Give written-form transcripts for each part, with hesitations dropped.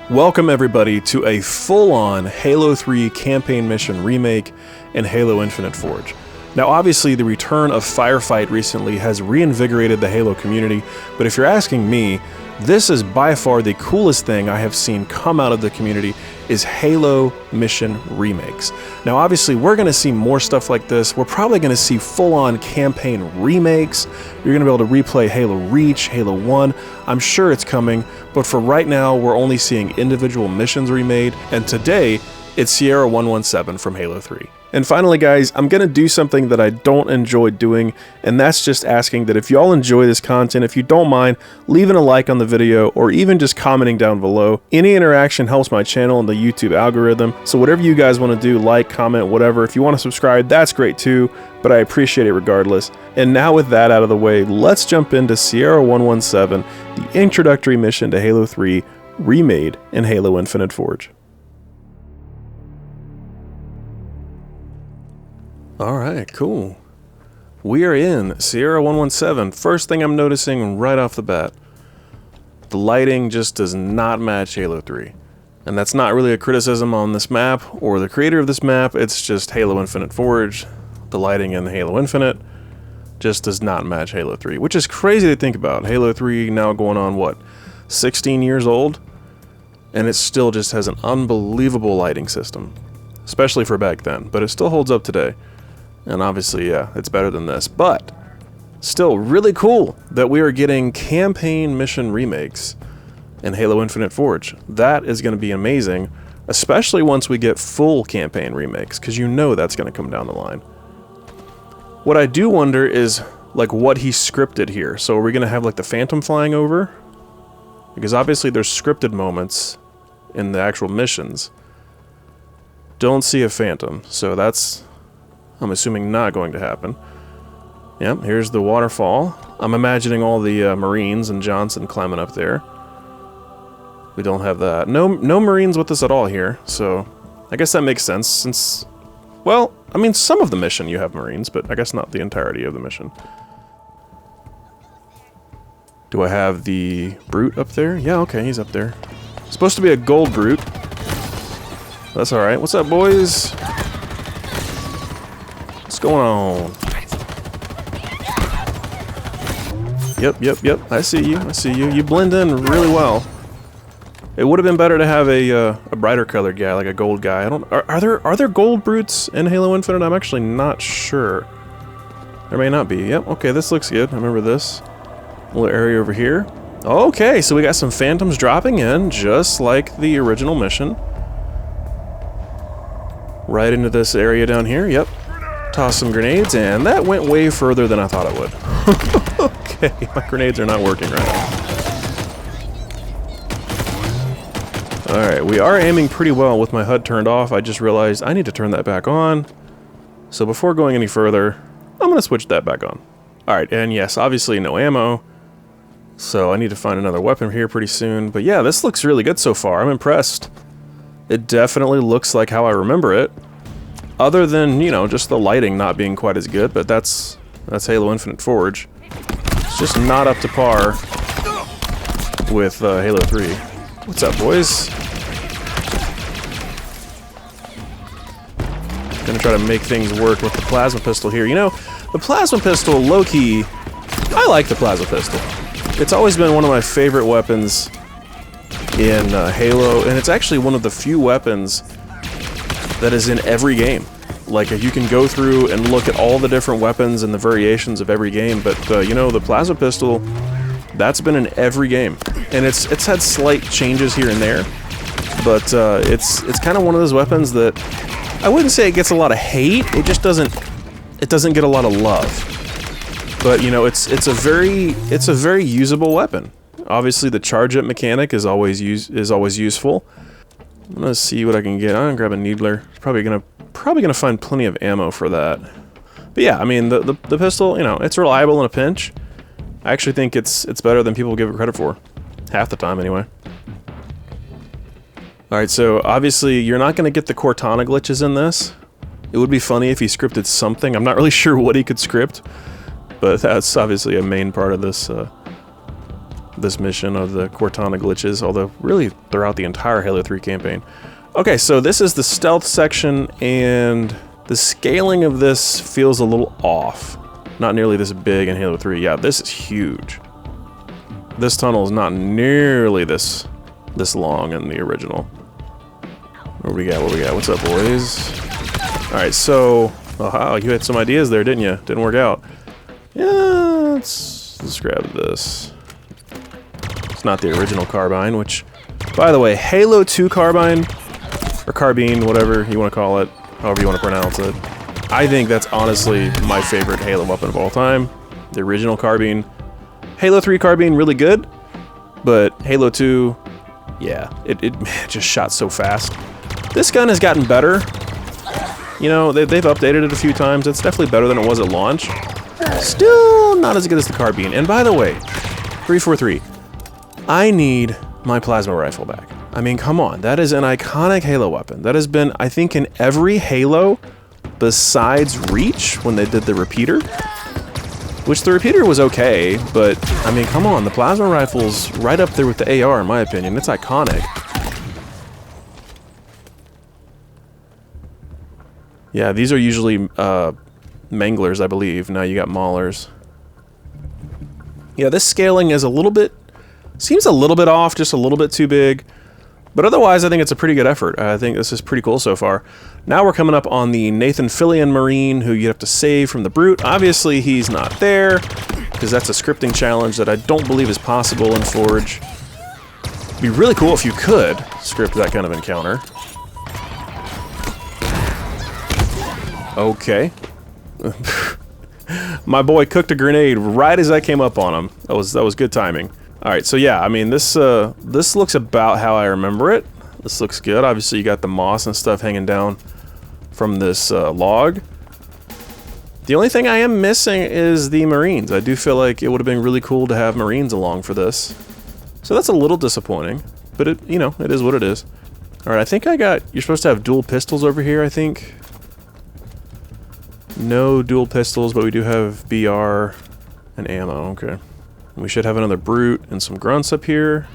Welcome everybody to a full-on Halo 3 campaign mission remake in Halo Infinite Forge. Now obviously the return of Firefight recently has reinvigorated the Halo community, but if you're asking me, this is by far the coolest thing I have seen come out of the community is Halo mission remakes. Now obviously we're going to see more stuff like this. We're probably going to see full-on campaign remakes. You're going to be able to replay Halo Reach, Halo 1. I'm sure it's coming, but for right now we're only seeing individual missions remade, and today it's Sierra 117 from Halo 3. And finally guys, I'm going to do something that I don't enjoy doing, and that's just asking that if y'all enjoy this content, if you don't mind leaving a like on the video or even just commenting down below. Any interaction helps my channel and the YouTube algorithm, so whatever you guys want to do, like, comment, whatever. If you want to subscribe, that's great too, but I appreciate it regardless. And now with that out of the way, let's jump into Sierra 117, the introductory mission to Halo 3, remade in Halo Infinite Forge. Alright, cool. We are in Sierra 117. First thing I'm noticing right off the bat, the lighting just does not match Halo 3. And that's not really a criticism on this map or the creator of this map, it's just Halo Infinite Forge. The lighting in Halo Infinite just does not match Halo 3, which is crazy to think about. Halo 3 now going on, what, 16 years old? And it still just has an unbelievable lighting system, especially for back then, but it still holds up today. And obviously, yeah, it's better than this, but still really cool that we are getting campaign mission remakes in Halo Infinite Forge. That is going to be amazing, especially once we get full campaign remakes, because you know that's going to come down the line. What I do wonder is, like, what he scripted here. So are we going to have, like, the Phantom flying over? Because obviously there's scripted moments in the actual missions. Don't see a Phantom, so that's, I'm assuming, not going to happen. Yep, here's the waterfall. I'm imagining all the Marines and Johnson climbing up there. We don't have that. No Marines with us at all here, so I guess that makes sense since, well, I mean, some of the mission you have Marines, but I guess not the entirety of the mission. Do I have the Brute up there? Yeah, okay, he's up there. Supposed to be a gold Brute. That's alright. What's up, boys? What's going on? Yep. I see you. You blend in really well. It would have been better to have a brighter colored guy, like a gold guy. I don't. Are there gold brutes in Halo Infinite? I'm actually not sure. There may not be. Yep. Okay, this looks good. I remember this little area over here. Okay, so we got some Phantoms dropping in, just like the original mission. Right into this area down here. Yep. Toss some grenades, and that went way further than I thought it would. Okay, my grenades are not working right now. Alright, we are aiming pretty well with my HUD turned off. I just realized I need to turn that back on. So before going any further, I'm going to switch that back on. Alright, and yes, obviously no ammo. So I need to find another weapon here pretty soon. But yeah, this looks really good so far. I'm impressed. It definitely looks like how I remember it. Other than, you know, just the lighting not being quite as good, but that's Halo Infinite Forge. It's just not up to par with Halo 3. What's up, boys? Gonna try to make things work with the plasma pistol here. You know, the plasma pistol, low-key, I like the plasma pistol. It's always been one of my favorite weapons in Halo, and it's actually one of the few weapons that is in every game. Like, you can go through and look at all the different weapons and the variations of every game, but, you know, the plasma pistol, that's been in every game. And it's had slight changes here and there, but it's kind of one of those weapons that, I wouldn't say it gets a lot of hate, it just doesn't get a lot of love. But, you know, it's a very usable weapon. Obviously, the charge-up mechanic is always useful. I'm gonna see what I can get. I'm gonna grab a needler. Probably gonna find plenty of ammo for that. But yeah, I mean the pistol, you know, it's reliable in a pinch. I actually think it's better than people give it credit for. Half the time anyway. Alright, so obviously you're not gonna get the Cortana glitches in this. It would be funny if he scripted something. I'm not really sure what he could script, but that's obviously a main part of this this mission of the Cortana glitches, although really throughout the entire Halo 3 campaign. Okay, so this is the stealth section, and the scaling of this feels a little off. Not nearly this big in Halo 3. Yeah, this is huge. This tunnel is not nearly this long in the original. What we got? What we got? What's up, boys? Alright, so... Oh, you had some ideas there, didn't you? Didn't work out. Yeah, let's grab this. It's not the original carbine, which... By the way, Halo 2 carbine, or carbine, whatever you want to call it, however you want to pronounce it, I think that's honestly my favorite Halo weapon of all time. The original carbine. Halo 3 carbine, really good, but Halo 2, yeah, it just shot so fast. This gun has gotten better. You know, they've updated it a few times. It's definitely better than it was at launch. Still not as good as the carbine. And by the way, 343, I need my plasma rifle back. I mean, come on, that is an iconic Halo weapon. That has been, I think, in every Halo besides Reach, when they did the repeater. Which the repeater was okay, but, I mean, come on, the plasma rifle's right up there with the AR, in my opinion. It's iconic. Yeah, these are usually manglers, I believe. Now you got maulers. Yeah, this scaling is a little bit... Seems a little bit off, just a little bit too big. But otherwise, I think it's a pretty good effort. I think this is pretty cool so far. Now we're coming up on the Nathan Fillion Marine, who you have to save from the Brute. Obviously, he's not there, because that's a scripting challenge that I don't believe is possible in Forge. It'd be really cool if you could script that kind of encounter. Okay. My boy cooked a grenade right as I came up on him. That was good timing. Alright, so yeah, I mean, this looks about how I remember it. This looks good. Obviously, you got the moss and stuff hanging down from this log. The only thing I am missing is the Marines. I do feel like it would have been really cool to have Marines along for this. So that's a little disappointing, but it, you know, it is what it is. Alright, I think you're supposed to have dual pistols over here, I think. No dual pistols, but we do have BR and ammo, okay. We should have another Brute and some grunts up here.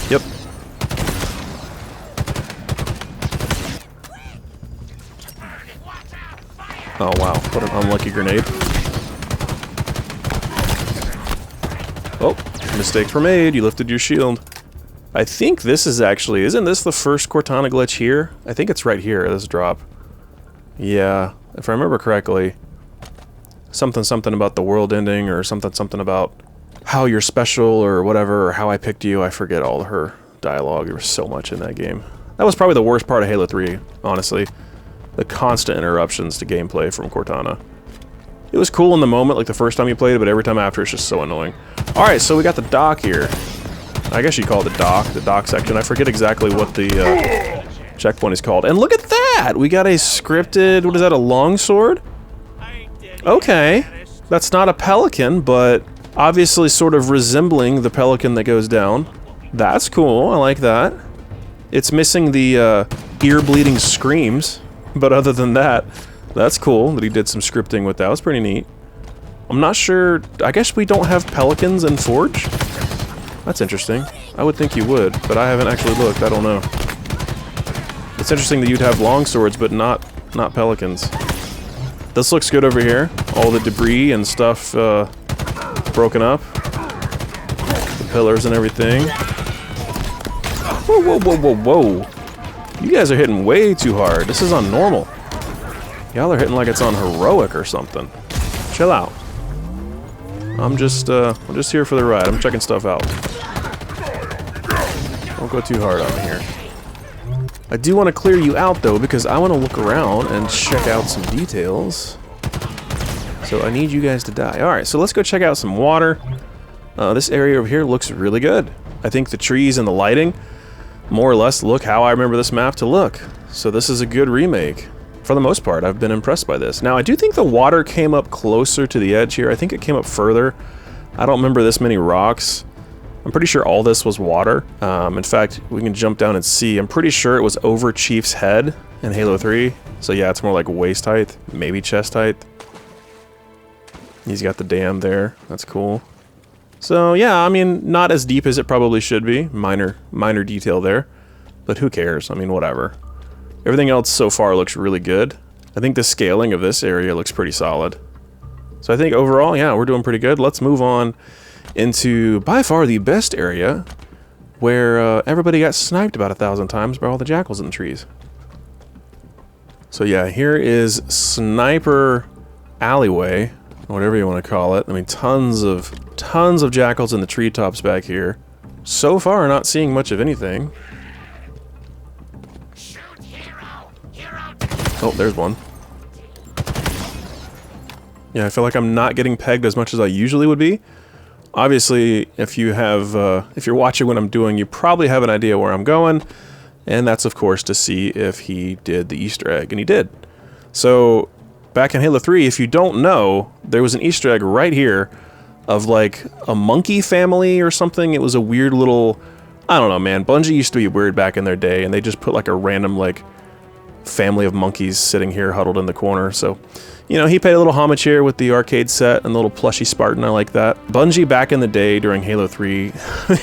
Yep. Oh wow, what an unlucky grenade. Oh, mistakes were made, you lifted your shield. I think this is actually, isn't this the first Cortana glitch here? I think it's right here, this drop. Yeah, if I remember correctly. Something about the world ending, or something about how you're special, or whatever, or how I picked you. I forget all her dialogue. There was so much in that game. That was probably the worst part of Halo 3, honestly. The constant interruptions to gameplay from Cortana. It was cool in the moment, like the first time you played it, but every time after it's just so annoying. Alright, so we got the dock here. I guess you call it the dock section. I forget exactly what the checkpoint is called. And look at that! We got a scripted, what is that, a longsword? Okay, that's not a pelican, but obviously sort of resembling the pelican that goes down. That's cool, I like that. It's missing the ear-bleeding screams, but other than that, that's cool that he did some scripting with that. That was pretty neat. I'm not sure, I guess we don't have pelicans in Forge? That's interesting. I would think you would, but I haven't actually looked, I don't know. It's interesting that you'd have longswords, but not pelicans. This looks good over here. All the debris and stuff broken up. The pillars and everything. Whoa, whoa, whoa, whoa, whoa. You guys are hitting way too hard. This is on normal. Y'all are hitting like it's on heroic or something. Chill out. I'm just here for the ride. I'm checking stuff out. Don't go too hard on me here. I do want to clear you out, though, because I want to look around and check out some details. So I need you guys to die. Alright, so let's go check out some water. This area over here looks really good. I think the trees and the lighting more or less look how I remember this map to look. So this is a good remake. For the most part, I've been impressed by this. Now, I do think the water came up closer to the edge here. I think it came up further. I don't remember this many rocks. I'm pretty sure all this was water. In fact, we can jump down and see. I'm pretty sure it was over Chief's head in Halo 3. So yeah, it's more like waist height, maybe chest height. He's got the dam there. That's cool. So yeah, I mean, not as deep as it probably should be. Minor detail there. But who cares? I mean, whatever. Everything else so far looks really good. I think the scaling of this area looks pretty solid. So I think overall, yeah, we're doing pretty good. Let's move on into, by far, the best area, where everybody got sniped about 1,000 times by all the jackals in the trees. So yeah, here is Sniper Alleyway, whatever you want to call it. I mean, tons of jackals in the treetops back here. So far, not seeing much of anything. Oh, there's one. Yeah, I feel like I'm not getting pegged as much as I usually would be. Obviously, if you're watching what I'm doing, you probably have an idea where I'm going. And that's, of course, to see if he did the Easter egg. And he did. So, back in Halo 3, if you don't know, there was an Easter egg right here of, like, a monkey family or something. It was a weird little... I don't know, man. Bungie used to be weird back in their day, and they just put, like, a random, like, family of monkeys sitting here huddled in the corner. So, you know, he paid a little homage here with the arcade set and the little plushy Spartan. I like that. Bungie back in the day during Halo 3,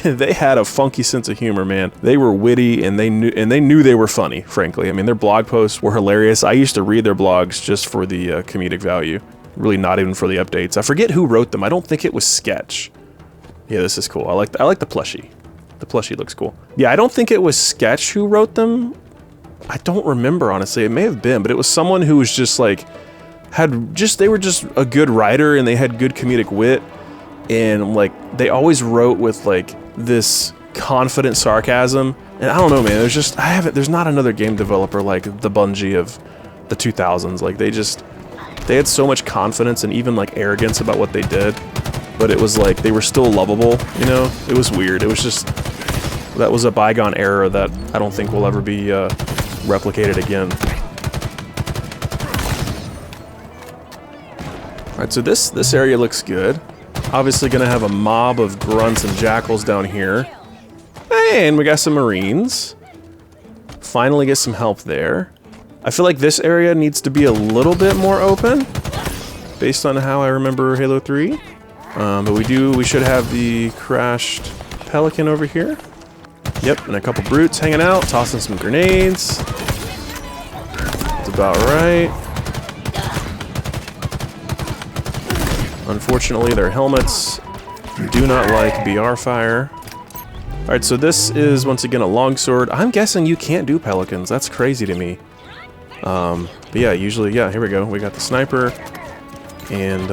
they had a funky sense of humor, man. They were witty and they knew they were funny, frankly. I mean, their blog posts were hilarious. I used to read their blogs just for the comedic value. Really not even for the updates. I forget who wrote them. I don't think it was Sketch. Yeah, this is cool. I like the plushie. The plushie looks cool. Yeah, I don't think it was Sketch who wrote them. I don't remember, honestly. It may have been, but it was someone who was just like, they were just a good writer and they had good comedic wit. And like, they always wrote with like this confident sarcasm. And I don't know, man, there's not another game developer like the Bungie of the 2000s. Like they had so much confidence and even like arrogance about what they did. But it was like, they were still lovable, you know? It was weird. It was just, that was a bygone era that I don't think will ever be, replicated again. Alright, so this area looks good. Obviously gonna have a mob of grunts and jackals down here. And we got some marines. Finally get some help there. I feel like this area needs to be a little bit more open, based on how I remember Halo 3. But we should have the crashed pelican over here. Yep, and a couple brutes hanging out, tossing some grenades. That's about right. Unfortunately, their helmets do not like BR fire. Alright, so this is, once again, a longsword. I'm guessing you can't do pelicans. That's crazy to me. But yeah, usually, yeah, here we go. We got the sniper. And,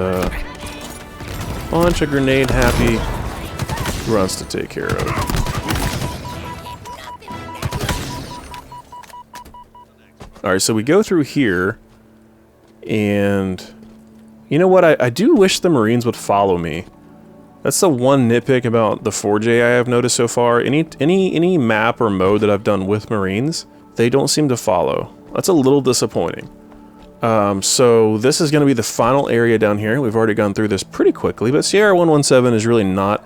bunch of grenade-happy grunts to take care of. Alright, so we go through here, and you know what? I do wish the Marines would follow me. That's the one nitpick about the 4J I have noticed so far. Any map or mode that I've done with Marines, they don't seem to follow. That's a little disappointing. So this is going to be the final area down here. We've already gone through this pretty quickly, but Sierra 117 is really not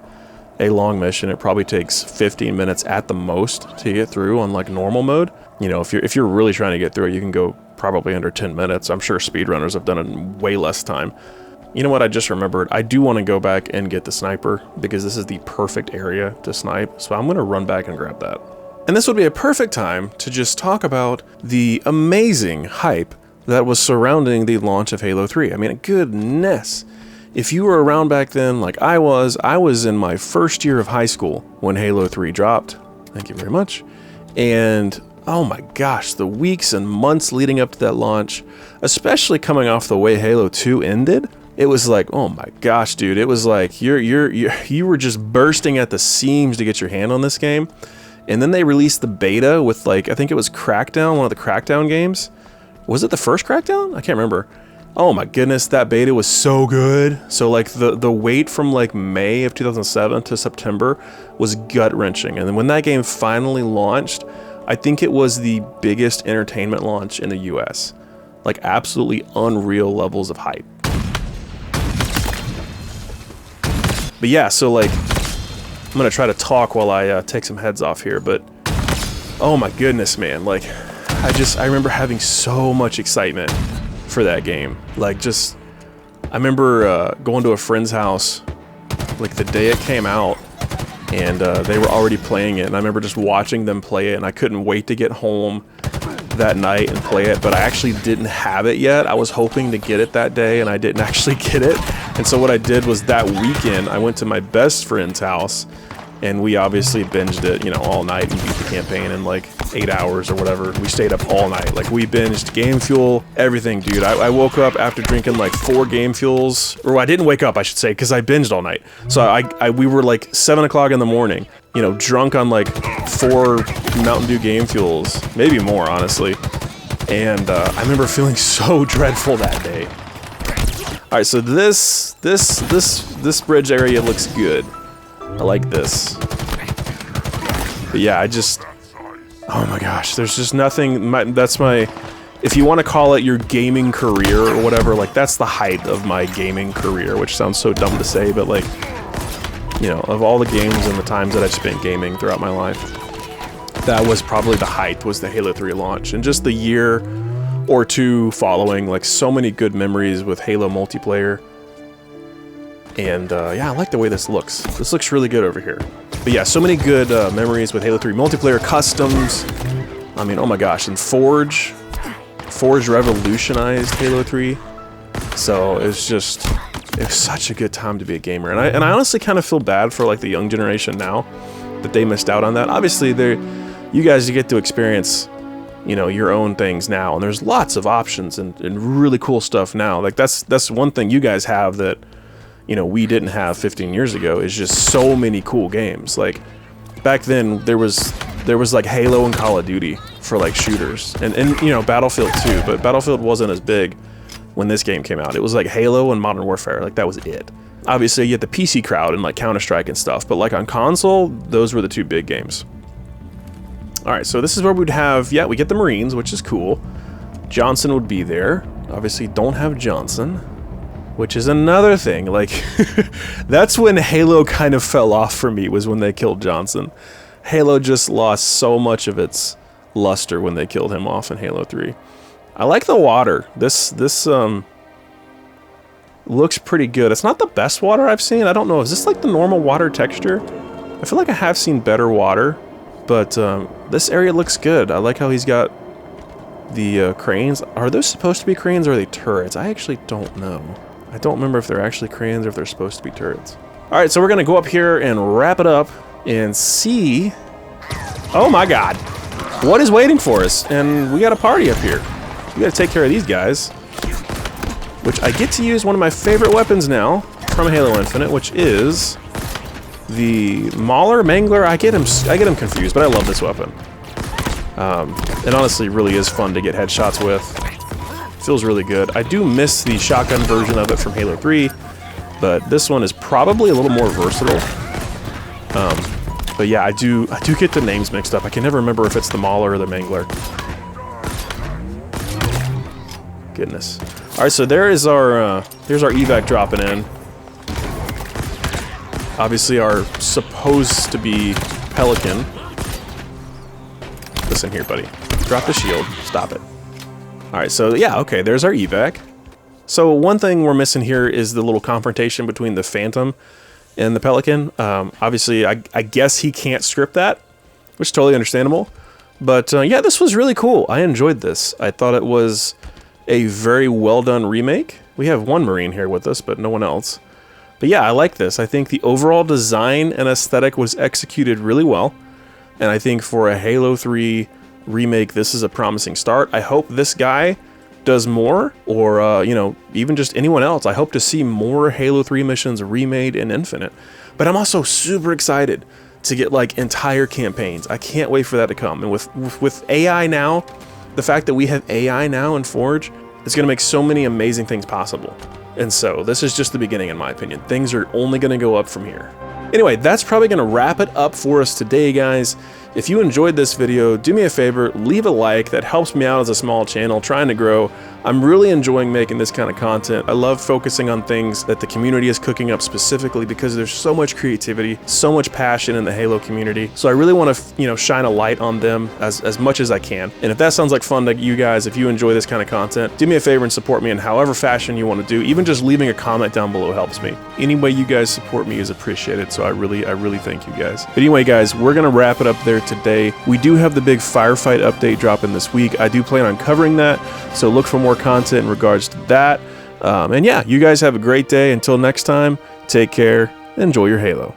a long mission. It probably takes 15 minutes at the most to get through on like normal mode. You know, if you're really trying to get through it, you can go probably under 10 minutes. I'm sure speedrunners have done it in way less time. You know what, I just remembered? I do want to go back and get the sniper, because this is the perfect area to snipe, so I'm going to run back and grab that. And this would be a perfect time to just talk about the amazing hype that was surrounding the launch of Halo 3. I mean, goodness. If you were around back then like I was in my first year of high school when Halo 3 dropped. Thank you very much. And oh my gosh, the weeks and months leading up to that launch, especially coming off the way Halo 2 ended, it was like, oh my gosh, dude, it was like you were just bursting at the seams to get your hand on this game. And then they released the beta with, like, I think it was Crackdown, one of the Crackdown games. Was it the first Crackdown? I can't remember. Oh my goodness, that beta was so good. So like the wait from like May of 2007 to September was gut-wrenching. And then when that game finally launched, I think it was the biggest entertainment launch in the US. Like absolutely unreal levels of hype. But yeah, so like, I'm gonna try to talk while I take some heads off here, but oh my goodness, man, like I remember having so much excitement for that game. Like I remember going to a friend's house like the day it came out, and they were already playing it, and I remember just watching them play it, and I couldn't wait to get home that night and play it, but I actually didn't have it yet. I was hoping to get it that day, and I didn't actually get it. And so what I did was that weekend, I went to my best friend's house, and we obviously binged it, you know, all night and beat the campaign in like 8 hours or whatever. We stayed up all night. Like, we binged Game Fuel, everything, dude. I woke up after drinking like 4 Game Fuels, or I didn't wake up, I should say, because I binged all night. So we were like 7 o'clock in the morning, you know, drunk on like 4 Mountain Dew Game Fuels, maybe more, honestly. And I remember feeling so dreadful that day. All right, so this bridge area looks good. I like this. But yeah, oh my gosh, there's just nothing, if you want to call it your gaming career or whatever, like, that's the height of my gaming career, which sounds so dumb to say, but like, you know, of all the games and the times that I've spent gaming throughout my life, that was probably the height, was the Halo 3 launch. And just the year or two following, like, so many good memories with Halo multiplayer. And yeah, I like the way this looks. This looks really good over here. But yeah, so many good memories with Halo 3 multiplayer, customs. I mean, oh my gosh, and Forge revolutionized Halo 3. So it was such a good time to be a gamer. And I honestly kind of feel bad for like the young generation now that they missed out on that. Obviously, you guys get to experience, you know, your own things now, and there's lots of options and really cool stuff now. Like, that's one thing you guys have that, you know, we didn't have 15 years ago, is just so many cool games. Like, back then there was like Halo and Call of Duty for like shooters, and you know, Battlefield 2, but Battlefield wasn't as big when this game came out. It was like Halo and Modern Warfare, like that was it. Obviously you had the PC crowd and like Counter-Strike and stuff, but like on console, those were the 2 big games. Alright, so this is where we'd have, yeah, we get the Marines, which is cool. Johnson would be there. Obviously don't have Johnson, which is another thing. Like, that's when Halo kind of fell off for me, was when they killed Johnson. Halo just lost so much of its luster when they killed him off in Halo 3. I like the water. This looks pretty good. It's not the best water I've seen. I don't know. Is this like the normal water texture? I feel like I have seen better water, but this area looks good. I like how he's got the cranes. Are those supposed to be cranes or are they turrets? I actually don't know. I don't remember if they're actually cranes or if they're supposed to be turrets. All right, so we're gonna go up here and wrap it up and see. Oh my God, what is waiting for us? And we got a party up here. We gotta take care of these guys, which I get to use one of my favorite weapons now from Halo Infinite, which is the Mangler. I get him confused, but I love this weapon. It honestly really is fun to get headshots with. Feels really good. I do miss the shotgun version of it from Halo 3, but this one is probably a little more versatile. But yeah, I do get the names mixed up. I can never remember if it's the Mauler or the Mangler. Goodness. All right, so there's our evac dropping in. Obviously, our supposed to be Pelican. Listen here, buddy. Drop the shield. Stop it. Alright, so yeah, okay, there's our evac. So one thing we're missing here is the little confrontation between the Phantom and the Pelican. Obviously, I guess he can't script that, which is totally understandable. But yeah, this was really cool. I enjoyed this. I thought it was a very well done remake. We have one Marine here with us, but no one else. But yeah, I like this. I think the overall design and aesthetic was executed really well. And I think for a Halo 3 remake, this is a promising start. I hope this guy does more, or you know, even just anyone else. I hope to see more Halo 3 missions remade in Infinite. But I'm also super excited to get like entire campaigns. I can't wait for that to come. And with AI now, the fact that we have AI now in Forge is going to make so many amazing things possible. And so this is just the beginning, in my opinion. Things are only going to go up from here. Anyway, that's probably going to wrap it up for us today, guys. If you enjoyed this video, do me a favor, leave a like. That helps me out as a small channel trying to grow. I'm really enjoying making this kind of content. I love focusing on things that the community is cooking up specifically because there's so much creativity, so much passion in the Halo community. So I really want to, you know, shine a light on them as much as I can. And if that sounds like fun to you guys, if you enjoy this kind of content, do me a favor and support me in however fashion you want to do. Even just leaving a comment down below helps me. Any way you guys support me is appreciated, so I really thank you guys. But anyway, guys, we're gonna wrap it up there today. We do have the big firefight update dropping this week. I do plan on covering that, so look for more content in regards to that. And yeah, you guys have a great day. Until next time, take care, enjoy your Halo.